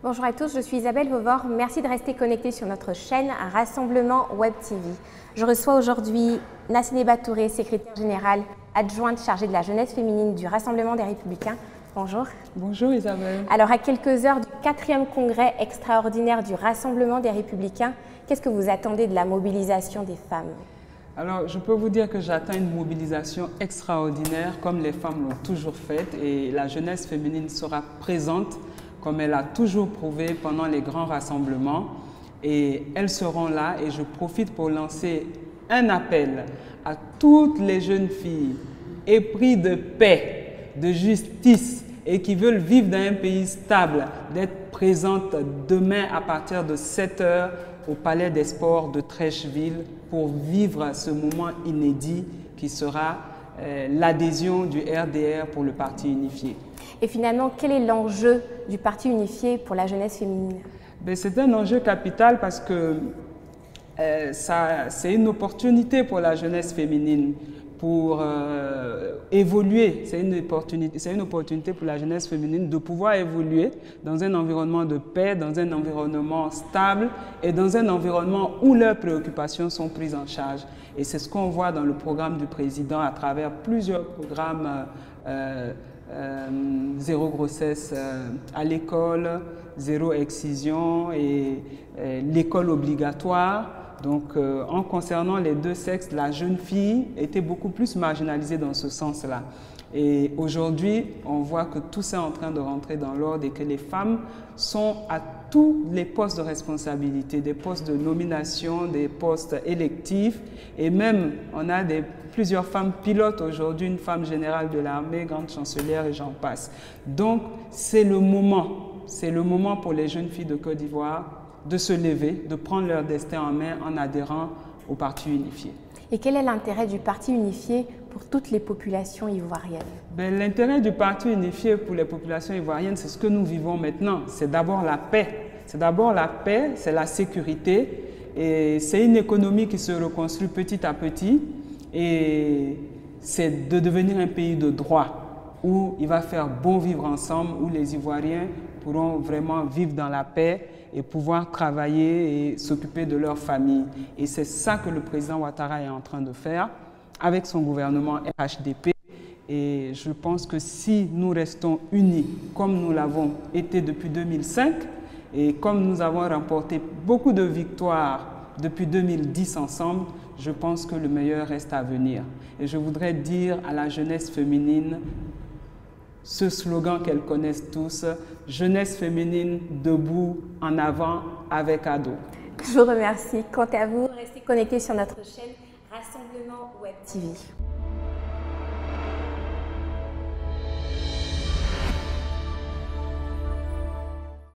Bonjour à tous, je suis Isabelle Vauvor. Merci de rester connectés sur notre chaîne Rassemblement Web TV. Je reçois aujourd'hui Nassineba Touré, secrétaire générale adjointe chargée de la jeunesse féminine du Rassemblement des Républicains. Bonjour. Bonjour Isabelle. Alors à quelques heures du 4e congrès extraordinaire du Rassemblement des Républicains, qu'est-ce que vous attendez de la mobilisation des femmes? Alors, je peux vous dire que j'attends une mobilisation extraordinaire comme les femmes l'ont toujours faite et la jeunesse féminine sera présente comme elle a toujours prouvé pendant les grands rassemblements. Et elles seront là et je profite pour lancer un appel à toutes les jeunes filles épris de paix, de justice et qui veulent vivre dans un pays stable, d'être présentes demain à partir de 7 h au Palais des Sports de Trècheville pour vivre ce moment inédit qui sera l'adhésion du RDR pour le Parti unifié. Et finalement, quel est l'enjeu du Parti unifié pour la jeunesse féminine? C'est un enjeu capital parce que c'est une opportunité pour la jeunesse féminine pour évoluer. C'est une opportunité pour la jeunesse féminine de pouvoir évoluer dans un environnement de paix, dans un environnement stable et dans un environnement où leurs préoccupations sont prises en charge. Et c'est ce qu'on voit dans le programme du président à travers plusieurs programmes zéro grossesse à l'école, zéro excision et l'école obligatoire. Donc, en concernant les deux sexes, la jeune fille était beaucoup plus marginalisée dans ce sens-là. Et aujourd'hui, on voit que tout ça est en train de rentrer dans l'ordre et que les femmes sont à tous les postes de responsabilité, des postes de nomination, des postes électifs. Et même, on a plusieurs femmes pilotes aujourd'hui, une femme générale de l'armée, grande chancelière et j'en passe. Donc, c'est le moment pour les jeunes filles de Côte d'Ivoire de se lever, de prendre leur destin en main en adhérant au Parti unifié. Et quel est l'intérêt du Parti unifié pour toutes les populations ivoiriennes? L'intérêt du Parti unifié pour les populations ivoiriennes, c'est ce que nous vivons maintenant. C'est d'abord la paix. C'est d'abord la paix, c'est la sécurité. Et c'est une économie qui se reconstruit petit à petit. Et c'est de devenir un pays de droit, où il va faire bon vivre ensemble, où les Ivoiriens pourront vraiment vivre dans la paix et pouvoir travailler et s'occuper de leur famille. Et c'est ça que le président Ouattara est en train de faire avec son gouvernement RHDP. Et je pense que si nous restons unis, comme nous l'avons été depuis 2005, et comme nous avons remporté beaucoup de victoires depuis 2010 ensemble, je pense que le meilleur reste à venir. Et je voudrais dire à la jeunesse féminine ce slogan qu'elles connaissent tous, jeunesse féminine debout, en avant, avec ado. Je vous remercie. Quant à vous, restez connectés sur notre chaîne Rassemblement Web TV.